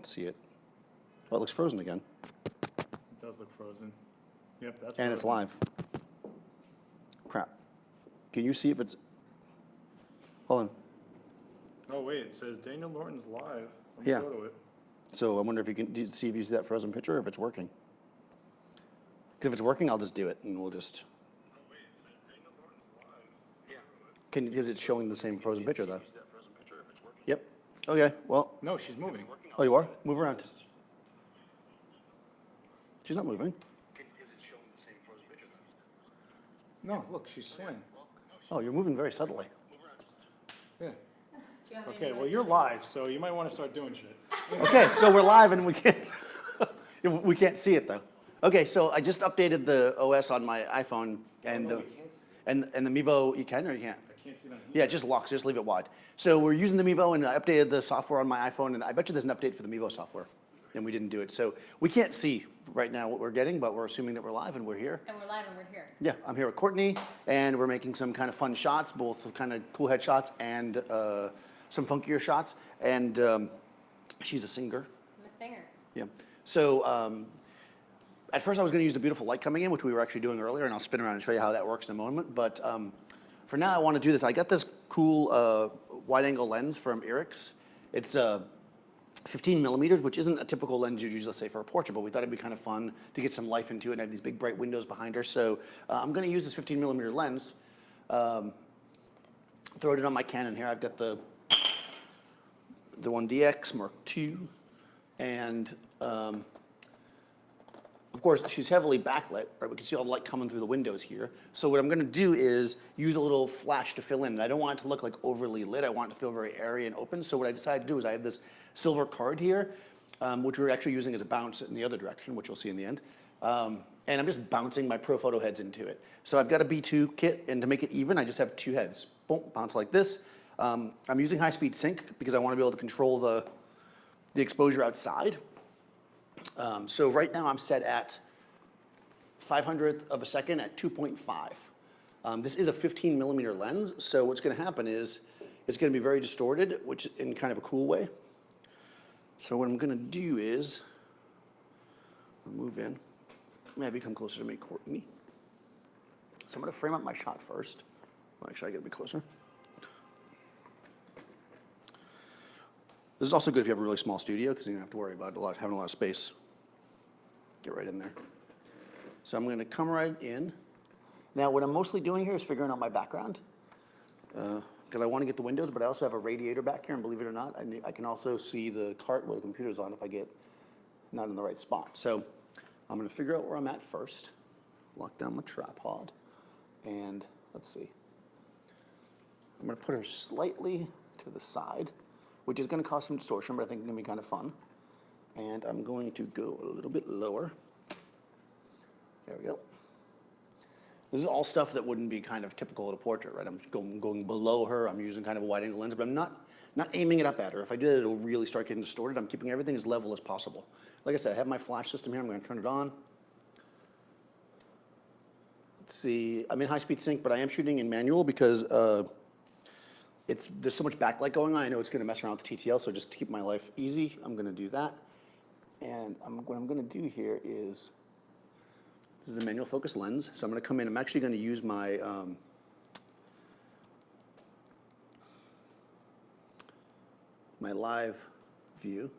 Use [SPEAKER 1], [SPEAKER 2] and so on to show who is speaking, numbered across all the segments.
[SPEAKER 1] see it. Oh, it looks frozen again.
[SPEAKER 2] It does look frozen. Yep, that's
[SPEAKER 1] And
[SPEAKER 2] frozen.
[SPEAKER 1] it's live. Crap. Can you see if it's... Hold on.
[SPEAKER 2] Oh, wait, it says Daniel Norton's live. Let me
[SPEAKER 1] Yeah.
[SPEAKER 2] go to it.
[SPEAKER 1] So I wonder if you can see if you see that frozen picture or if it's working. Because if it's working, I'll just do it and we'll just...
[SPEAKER 2] Oh, wait, it says Daniel Norton's live.
[SPEAKER 1] Yeah. Because it's showing the same frozen picture, though. Yep. Okay, well...
[SPEAKER 2] No, she's moving.
[SPEAKER 1] Oh, you are? Move around. She's not moving.
[SPEAKER 3] Is it showing the same frozen picture though?
[SPEAKER 2] No, look, she's swaying.
[SPEAKER 1] Oh, you're moving very subtly.
[SPEAKER 2] Yeah. Okay, well, you're live, so you might want to start doing shit.
[SPEAKER 1] Okay, so we're live and we can't see it though. Okay, so I just updated the OS on my iPhone and
[SPEAKER 2] no,
[SPEAKER 1] the
[SPEAKER 2] we can't see.
[SPEAKER 1] and the Mevo. You can or you can't?
[SPEAKER 2] I can't see it on here.
[SPEAKER 1] Yeah, just locks. Just leave it wide. So we're using the Mevo and I updated the software on my iPhone and I bet you there's an update for the Mevo software, and we didn't do it. So we can't see right now what we're getting, but we're assuming that we're live and we're here.
[SPEAKER 4] And we're live and we're here.
[SPEAKER 1] Yeah, I'm here with Courtney, and we're making some kind of fun shots, both kind of cool headshots and some funkier shots. And she's a singer.
[SPEAKER 4] I'm a singer.
[SPEAKER 1] Yeah. So at first I was going to use the beautiful light coming in, which we were actually doing earlier, and I'll spin around and show you how that works in a moment. But for now, I want to do this. I got this cool wide-angle lens from Eric's. It's 15 millimeters, which isn't a typical lens you'd use, let's say, for a portrait, but we thought it'd be kind of fun to get some life into it and have these big bright windows behind her. So I'm going to use this 15 millimeter lens. Throw it in on my Canon here. I've got the 1DX Mark II, and of course she's heavily backlit, right? We can see all the light coming through the windows here. So what I'm going to do is use a little flash to fill in, and I don't want it to look like overly lit. I want it to feel very airy and open. So what I decided to do is I have this silver card here, which we're actually using as a bounce in the other direction, which you'll see in the end. And I'm just bouncing my Profoto heads into it. So I've got a B2 kit, and to make it even, I just have two heads. Boom, bounce like this. I'm using high-speed sync because I want to be able to control the exposure outside. So right now I'm set at 500th of a second at 2.5. This is a 15 millimeter lens, so what's going to happen is it's going to be very distorted, which in kind of a cool way. So what I'm going to do is move in. Maybe come closer to me, Courtney. So I'm going to frame up my shot first. Well, actually, I got to be closer. This is also good if you have a really small studio because you don't have to worry about having a lot of space. Get right in there. So I'm going to come right in. Now, what I'm mostly doing here is figuring out my background because I want to get the windows, but I also have a radiator back here, and believe it or not, I can also see the cart where the computer's on if I get not in the right spot. So I'm going to figure out where I'm at first, lock down my tripod, and let's see. I'm going to put her slightly to the side, which is going to cause some distortion, but I think it's going to be kind of fun. And I'm going to go a little bit lower. There we go. This is all stuff that wouldn't be kind of typical of a portrait, right? I'm going below her. I'm using kind of a wide-angle lens, but I'm not aiming it up at her. If I do that, it'll really start getting distorted. I'm keeping everything as level as possible. Like I said, I have my flash system here. I'm going to turn it on. Let's see. I'm in high-speed sync, but I am shooting in manual because there's so much backlight going on. I know it's going to mess around with the TTL, so just to keep my life easy, I'm going to do that. And what I'm going to do here is, this is a manual focus lens, so I'm going to come in. I'm actually going to use my my live view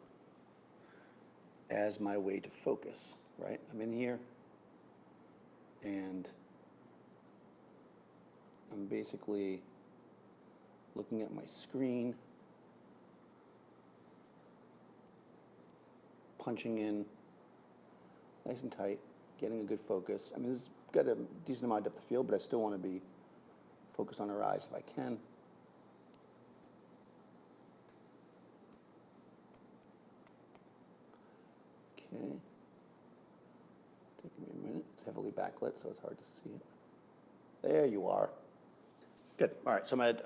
[SPEAKER 1] as my way to focus, right? I'm in here, and I'm basically looking at my screen, punching in nice and tight, getting a good focus. I mean, this has got a decent amount of depth of field, but I still want to be focused on her eyes if I can. Okay. Taking me a minute. It's heavily backlit, so it's hard to see it. There you are. Good. All right, so I'm at,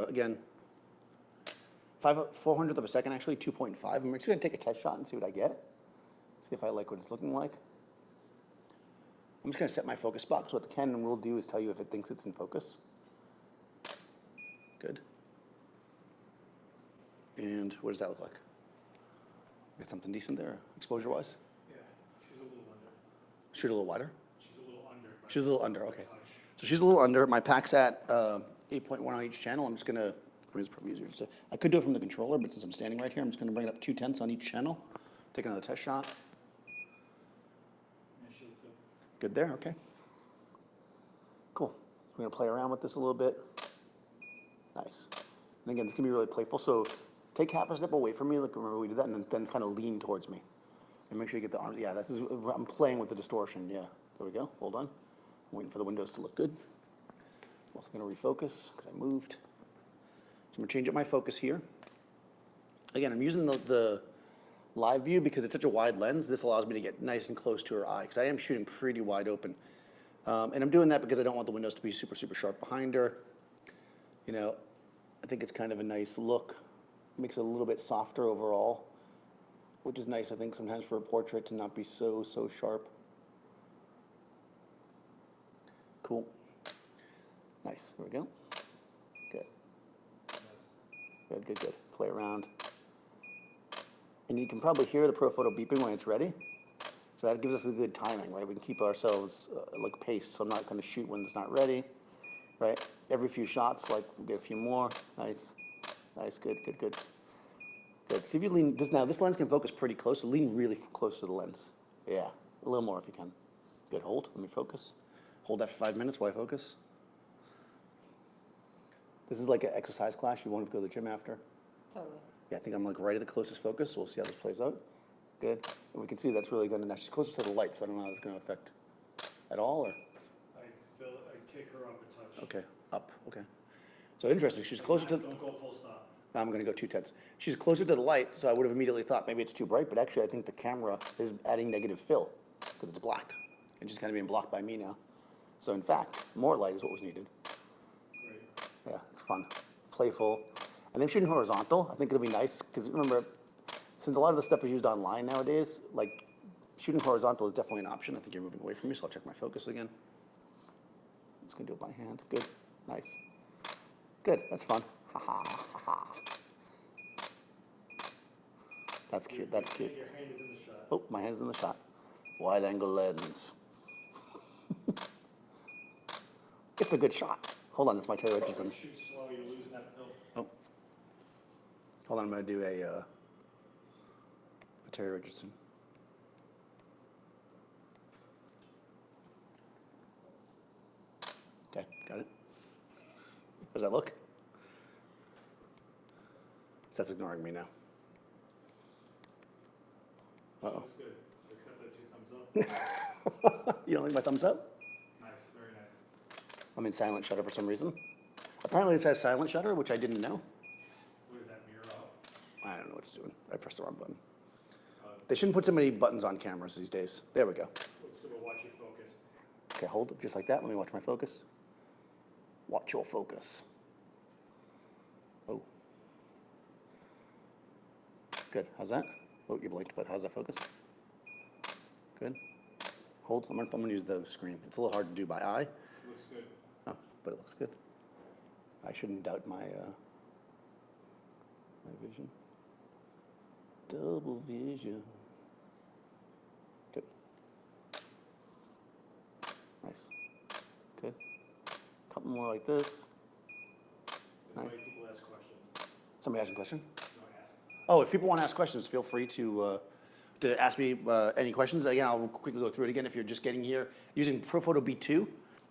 [SPEAKER 1] again, 400th of a second, actually, 2.5. I'm just going to take a test shot and see what I get. See if I like what it's looking like. I'm just going to set my focus box. What the Canon will do is tell you if it thinks it's in focus. Good. And what does that look like? Got something decent there, exposure-wise?
[SPEAKER 2] Yeah, she's a little under.
[SPEAKER 1] Shoot a little wider?
[SPEAKER 2] She's a little under.
[SPEAKER 1] She's a little under, okay. So she's a little under. My pack's at 8.1 on each channel. I'm just gonna, I mean, it's probably easier to, I could do it from the controller, but since I'm standing right here, I'm just gonna bring it up 2/10 on each channel. Take another test shot.
[SPEAKER 2] Yeah, she looks good.
[SPEAKER 1] Good there, okay. Cool. We're gonna play around with this a little bit. Nice. And again, this can be really playful. So take half a step away from me, like remember we did that, and then kind of lean towards me. And make sure you get the arms. Yeah, this is, I'm playing with the distortion. Yeah, there we go. Hold on. I'm waiting for the windows to look good. I'm also gonna refocus because I moved. So I'm gonna change up my focus here. Again, I'm using the live view because it's such a wide lens. This allows me to get nice and close to her eye because I am shooting pretty wide open. And I'm doing that because I don't want the windows to be super, super sharp behind her. You know, I think it's kind of a nice look. Makes it a little bit softer overall, which is nice, I think, sometimes for a portrait to not be so sharp. Cool. Nice. There we go. Good. Good, good, good. Play around. And you can probably hear the Profoto beeping when it's ready. So that gives us a good timing, right? We can keep ourselves like paced, so I'm not going to shoot when it's not ready, right? Every few shots, like we'll get a few more. Nice, nice, good, good, good. Good. See if you lean, this lens can focus pretty close, so lean really close to the lens. Yeah, a little more if you can. Good, hold, let me focus. Hold that for 5 minutes while I focus. This is like an exercise class, you won't have to go to the gym after.
[SPEAKER 4] Totally.
[SPEAKER 1] Yeah, I think I'm like right at the closest focus, so we'll see how this plays out. Good. And we can see that's really gonna, now she's closer to the light, so I don't know how it's gonna affect at all, or?
[SPEAKER 2] I kick her up a touch.
[SPEAKER 1] Okay, up, okay. So interesting, she's closer to,
[SPEAKER 2] Don't go full stop.
[SPEAKER 1] I'm gonna go 2/10. She's closer to the light, so I would have immediately thought maybe it's too bright, but actually I think the camera is adding negative fill, because it's black. And she's kind of being blocked by me now. So in fact, more light is what was needed.
[SPEAKER 2] Great.
[SPEAKER 1] Yeah, it's fun, playful. And then shooting horizontal, I think it'll be nice, because remember, since a lot of the stuff is used online nowadays, like shooting horizontal is definitely an option. I think you're moving away from me, so I'll check my focus again. I'm just gonna do it by hand. Good, nice. Good, that's fun. Ha ha, ha ha. That's cute, that's cute.
[SPEAKER 2] Your hand is in the shot.
[SPEAKER 1] Oh, my hand's in the shot. Wide angle lens. It's a good shot. Hold on, that's my Taylor Richardson.
[SPEAKER 2] Shoot slow, you're losing that film.
[SPEAKER 1] Oh. Hold on, I'm gonna do a Terry Richardson. Okay, got it. Does that look? So that's ignoring me now. Uh-oh.
[SPEAKER 2] Looks good, except that 2 thumbs up.
[SPEAKER 1] You don't like my thumbs up?
[SPEAKER 2] Nice, very nice.
[SPEAKER 1] I'm in silent shutter for some reason. Apparently it says silent shutter, which I didn't know.
[SPEAKER 2] What is that, mirror out?
[SPEAKER 1] I don't know what it's doing. I pressed the wrong button. They shouldn't put so many buttons on cameras these days. There we go.
[SPEAKER 2] Looks good, but watch your focus.
[SPEAKER 1] Okay, hold it just like that. Let me watch my focus. Watch your focus. Oh. Good. How's that? Oh, you blinked, but how's that focus? Good. Hold. I'm gonna use the screen. It's a little hard to do by eye.
[SPEAKER 2] Looks good.
[SPEAKER 1] Oh, but it looks good. I shouldn't doubt my my vision. Double vision. Good. Nice. Good. Couple more like this.
[SPEAKER 2] Invite people to ask questions.
[SPEAKER 1] Somebody ask a question?
[SPEAKER 2] No, ask.
[SPEAKER 1] Oh, if people want to ask questions, feel free to ask me any questions. Again, I'll quickly go through it again. If you're just getting here using Profoto B2,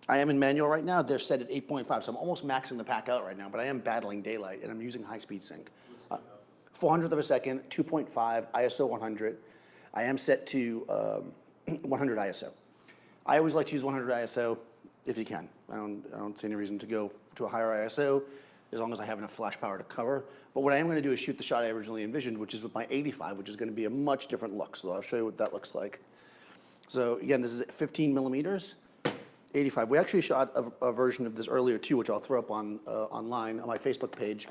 [SPEAKER 1] I am in manual right now. They're set at 8.5, so I'm almost maxing the pack out right now, but I am battling daylight, and I'm using high-speed sync. 400th of a second, 2.5, ISO 100. I am set to 100 ISO. I always like to use 100 ISO if you can. I don't see any reason to go to a higher ISO as long as I have enough flash power to cover. But what I am going to do is shoot the shot I originally envisioned, which is with my 85, which is going to be a much different look. So I'll show you what that looks like. So again, this is 15 millimeters, 85. We actually shot a version of this earlier too, which I'll throw up on online on my Facebook page,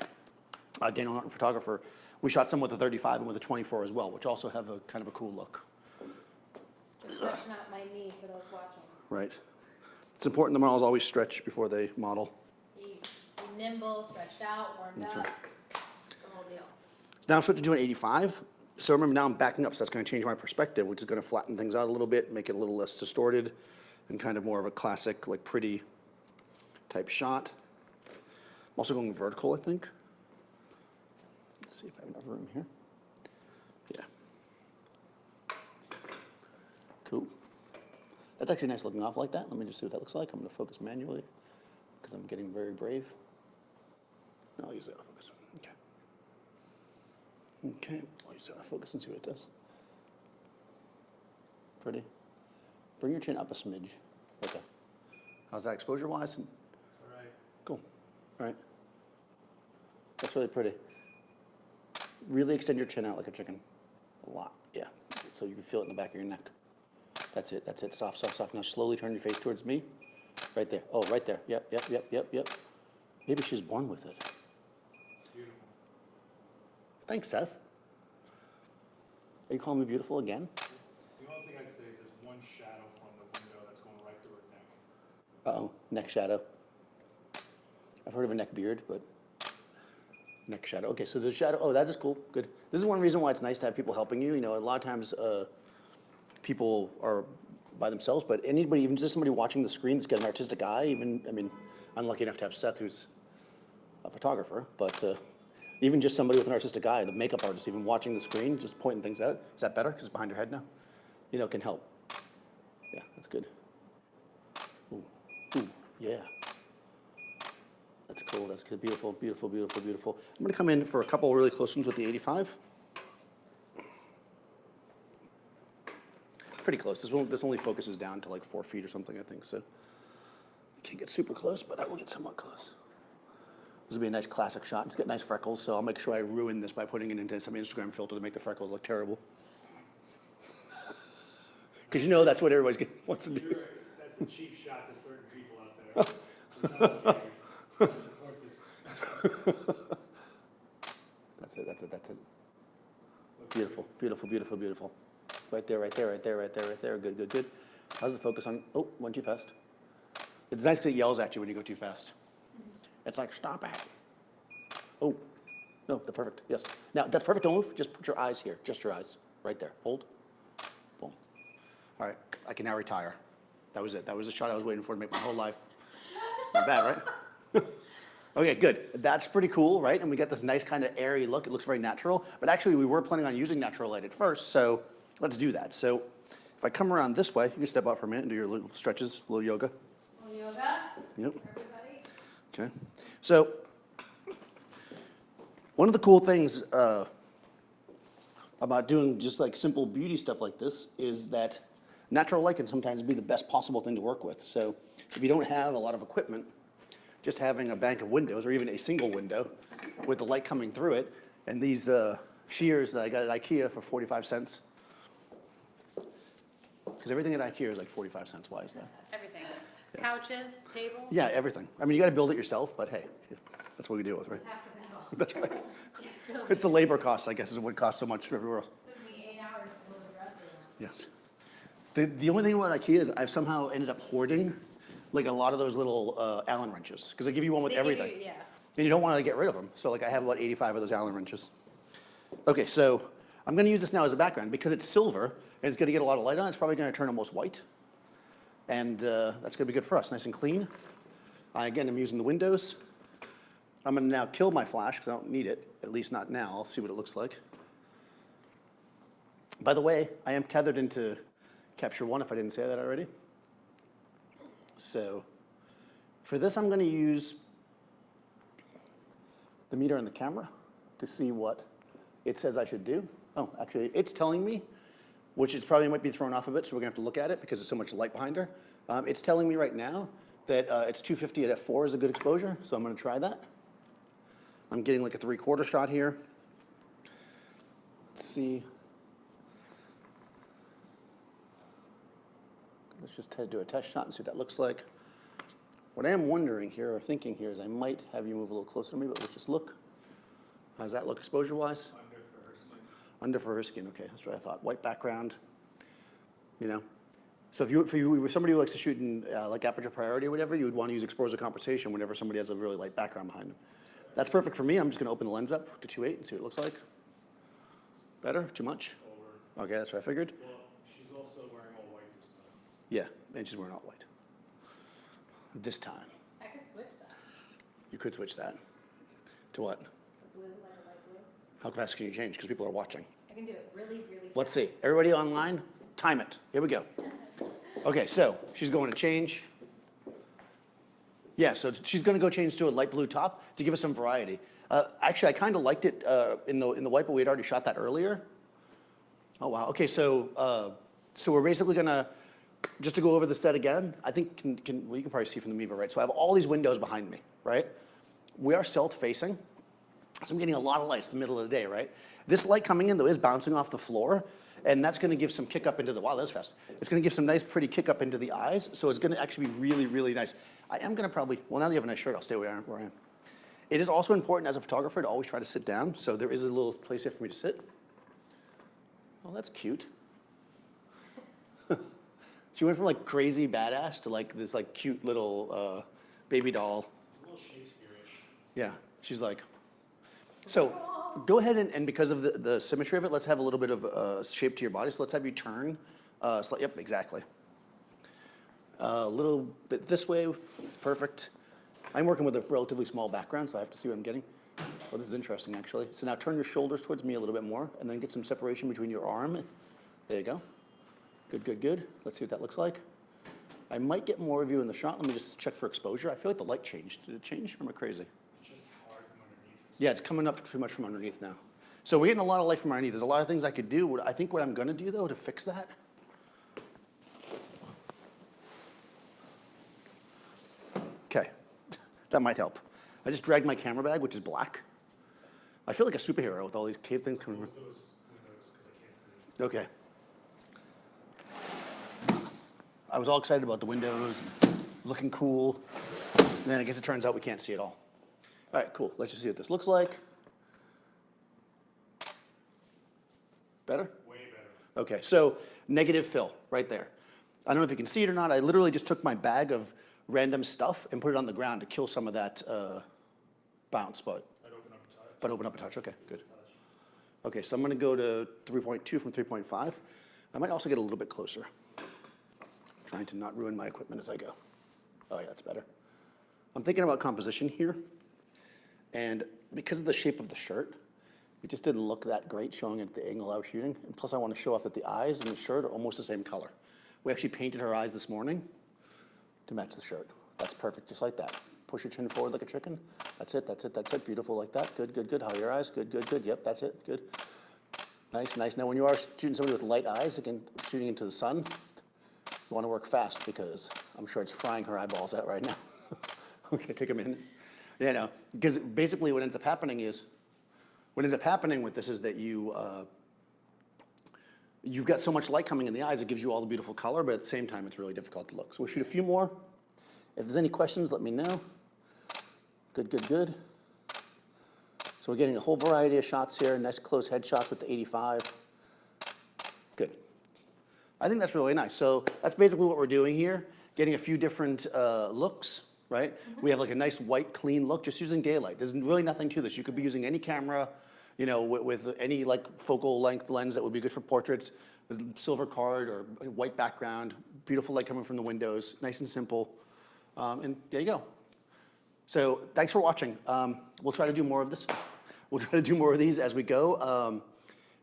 [SPEAKER 1] Daniel Norton Photographer. We shot some with a 35 and with a 24 as well, which also have a kind of a cool look.
[SPEAKER 4] Stretch not my knee for those watching.
[SPEAKER 1] Right. It's important the models always stretch before they model.
[SPEAKER 4] Be nimble, stretched out, warmed
[SPEAKER 1] That's
[SPEAKER 4] up,
[SPEAKER 1] right.
[SPEAKER 4] the whole deal.
[SPEAKER 1] So now I'm switching to an 85. So remember now I'm backing up, so that's going to change my perspective, which is going to flatten things out a little bit, make it a little less distorted, and kind of more of a classic, like pretty type shot. I'm also going vertical, I think. Let's see if I have enough room here. Yeah. Cool. That's actually nice looking off like that. Let me just see what that looks like. I'm going to focus manually because I'm getting very brave. No, I'll use that autofocus. Okay. Okay, I'll use that autofocus and see what it does. Pretty. Bring your chin up a smidge. Okay. How's that exposure-wise?
[SPEAKER 2] All right.
[SPEAKER 1] Cool. All right. That's really pretty. Really extend your chin out like a chicken. A lot, yeah. So you can feel it in the back of your neck. That's it, that's it. Soft, soft, soft. Now slowly turn your face towards me. Right there. Oh, right there. Yep, yep, yep, yep, yep. Maybe she's born with it.
[SPEAKER 2] Beautiful.
[SPEAKER 1] Thanks, Seth. Are you calling me beautiful again?
[SPEAKER 2] The only thing I'd say is there's one shadow from the window that's going right through her neck.
[SPEAKER 1] Uh-oh, neck shadow. I've heard of a neck beard, but neck shadow. Okay, so there's a shadow. Oh, that is cool. Good. This is one reason why it's nice to have people helping you. You know, a lot of times people are by themselves, but anybody, even just somebody watching the screen that's got an artistic eye, even, I mean, I'm lucky enough to have Seth, who's a photographer, but even just somebody with an artistic eye, the makeup artist, even watching the screen, just pointing things out. Is that better? Because it's behind your head now? You know, can help. Yeah, that's good. Ooh, ooh, yeah. That's cool, that's good. Beautiful, beautiful, beautiful, beautiful. I'm gonna come in for a couple really close ones with the 85. Pretty close. This only focuses down to like 4 feet or something, I think, so. Can't get super close, but I will get somewhat close. This will be a nice classic shot. It's got nice freckles, so I'll make sure I ruin this by putting it into some Instagram filter to make the freckles look terrible. Because you know that's what everybody wants to do.
[SPEAKER 2] You're right. That's a cheap shot to certain people out there. There's no way I support this.
[SPEAKER 1] That's it, that's it, that's it. Beautiful, beautiful, beautiful, beautiful. Right there, right there, right there, right there, right there. Good, good, good. How's the focus on? Oh, went too fast. It's nice because it yells at you when you go too fast. It's like, stop it. Oh, no, the perfect, yes. Now, that's perfect, don't move. Just put your eyes here, just your eyes. Right there, hold. Boom. All right, I can now retire. That was it. That was the shot I was waiting for to make my whole life. Not bad, right? Okay, good. That's pretty cool, right? And we got this nice kind of airy look. It looks very natural. But actually, we were planning on using natural light at first, so let's do that. So if I come around this way, you can step out for a minute and do your little stretches, little yoga.
[SPEAKER 4] Little yoga.
[SPEAKER 1] Yep.
[SPEAKER 4] Everybody.
[SPEAKER 1] Okay. So one of the cool things about doing just like simple beauty stuff like this is that natural light can sometimes be the best possible thing to work with. So if you don't have a lot of equipment, just having a bank of windows or even a single window with the light coming through it, and these shears that I got at IKEA for 45 cents. Because everything at IKEA is like 45 cents. Why is that?
[SPEAKER 4] Everything. Couches, tables.
[SPEAKER 1] Yeah, everything. I mean, you got to build it yourself, but hey, that's what we deal with, right?
[SPEAKER 4] Half the metal.
[SPEAKER 1] That's right.
[SPEAKER 4] Yes, building.
[SPEAKER 1] It's the labor costs, I guess, is what costs so much everywhere else.
[SPEAKER 4] Took me 8 hours to build a dresser.
[SPEAKER 1] Yes. The only thing about IKEA is I've somehow ended up hoarding like a lot of those little Allen wrenches because they give you one with
[SPEAKER 4] They give you-
[SPEAKER 1] everything.
[SPEAKER 4] yeah.
[SPEAKER 1] And you don't want to get rid of them. So like I have about 85 of those Allen wrenches. Okay, so I'm going to use this now as a background because it's silver and it's going to get a lot of light on. It's probably going to turn almost white. And that's going to be good for us, nice and clean. Again, I'm using the windows. I'm going to now kill my flash because I don't need it, at least not now. I'll see what it looks like. By the way, I am tethered into Capture One if I didn't say that already. So for this, I'm going to use the meter on the camera to see what it says I should do. Oh, actually, it's telling me, which is probably might be thrown off of it, so we're going to have to look at it because there's so much light behind her. It's telling me right now that it's 250 at f4 is a good exposure, so I'm going to try that. I'm getting like a 3/4 shot here. Let's see. Let's just do a test shot and see what that looks like. What I am wondering here, or thinking here, is I might have you move a little closer to me, but let's just look. How's that look exposure-wise?
[SPEAKER 2] Under for her skin.
[SPEAKER 1] Under for her skin, okay, that's what I thought. White background, you know. So if you were somebody who likes to shoot in like aperture priority or whatever, you would want to use exposure compensation whenever somebody has a really light background behind them. That's perfect for me. I'm just going to open the lens up to 2.8 and see what it looks like. Better? Too much?
[SPEAKER 2] over.
[SPEAKER 1] Okay, that's what I figured.
[SPEAKER 2] Well, she's also wearing all white this time.
[SPEAKER 1] Yeah, and she's wearing all white. This time.
[SPEAKER 4] I could switch that.
[SPEAKER 1] You could switch that. To what?
[SPEAKER 4] Blue, light blue.
[SPEAKER 1] How fast can you change? Because people are watching.
[SPEAKER 4] I can do it really, really fast.
[SPEAKER 1] Let's see. Everybody online, time it. Here we go. Okay, so she's going to change. Yeah, so she's going to go change to a light blue top to give us some variety. Actually, I kind of liked it in the white, but we had already shot that earlier. Oh wow. Okay, so we're basically going to just to go over the set again. I think well, you can probably see from the Miva, right? So I have all these windows behind me, right? We are south-facing, so I'm getting a lot of light. It's the middle of the day, right? This light coming in though is bouncing off the floor, and that's going to give some kick up into the wow. That was fast. It's going to give some nice, pretty kick up into the eyes. So it's going to actually be really, really nice. I am going to probably well now that you have a nice shirt, I'll stay where I am. It is also important as a photographer to always try to sit down. So there is a little place here for me to sit. Oh, that's cute. She went from like crazy badass to like this like cute little baby doll.
[SPEAKER 2] It's a little Shakespeare-ish.
[SPEAKER 1] Yeah, she's like. So go ahead and because of the symmetry of it, let's have a little bit of shape to your body. So let's have you turn. Yep, exactly. A little bit this way, perfect. I'm working with a relatively small background, so I have to see what I'm getting. Oh, this is interesting, actually. So now turn your shoulders towards me a little bit more, and then get some separation between your arm. There you go. Good, good, good. Let's see what that looks like. I might get more of you in the shot. Let me just check for exposure. I feel like the light changed. Did it change? Or am I crazy?
[SPEAKER 2] It's just hard from underneath.
[SPEAKER 1] Yeah, it's coming up too much from underneath now. So we're getting a lot of light from underneath. There's a lot of things I could do. I think what I'm going to do, though, to fix that. Okay, that might help. I just dragged my camera bag, which is black. I feel like a superhero with all these cave things coming.
[SPEAKER 2] Those windows, because I can't see.
[SPEAKER 1] Okay. I was all excited about the windows, and looking cool. And then I guess it turns out we can't see it all. All right, cool. Let's just see what this looks like. Better?
[SPEAKER 2] Way better.
[SPEAKER 1] Okay, so negative fill right there. I don't know if you can see it or not. I literally just took my bag of random stuff and put it on the ground to kill some of that bounce, but open up a touch. Okay, good. Okay, so I'm going to go to 3.2 from 3.5. I might also get a little bit closer. Trying to not ruin my equipment as I go. Oh yeah, that's better. I'm thinking about composition here, and because of the shape of the shirt, it just didn't look that great showing it at the angle I was shooting. And plus I want to show off that the eyes and the shirt are almost the same color. We actually painted her eyes this morning to match the shirt. That's perfect, just like that. Push your chin forward like a chicken. That's it, that's it, that's it. Beautiful like that. Good, good, good. How are your eyes? Good, good, good. Yep, that's it. Good. Nice, nice. Now when you are shooting somebody with light eyes, again, shooting into the sun, you want to work fast because I'm sure it's frying her eyeballs out right now. Okay, take a minute. Yeah, no, because basically what ends up happening with this is that you've got so much light coming in the eyes, it gives you all the beautiful color, but at the same time, it's really difficult to look. So we'll shoot a few more. If there's any questions, let me know. Good, good, good. So we're getting a whole variety of shots here. Nice close headshots with the 85. Good. I think that's really nice. So that's basically what we're doing here, getting a few different looks, right? We have like a nice white, clean look, just using daylight. There's really nothing to this. You could be using any camera, you know, with any like focal length lens that would be good for portraits, with silver card or white background, beautiful light coming from the windows, nice and simple. And there you go. So thanks for watching. We'll try to do more of this. We'll try to do more of these as we go.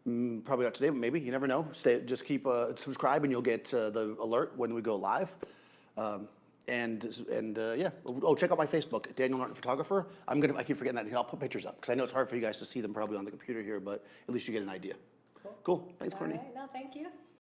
[SPEAKER 1] Probably not today, but maybe, you never know. Just keep subscribe and you'll get the alert when we go live. Yeah. Oh, check out my Facebook, Daniel Norton Photographer. I keep forgetting that. I'll put pictures up because I know it's hard for you guys to see them probably on the computer here, but at least you get an idea. Cool. Thanks, Courtney.
[SPEAKER 4] All right, no, thank you.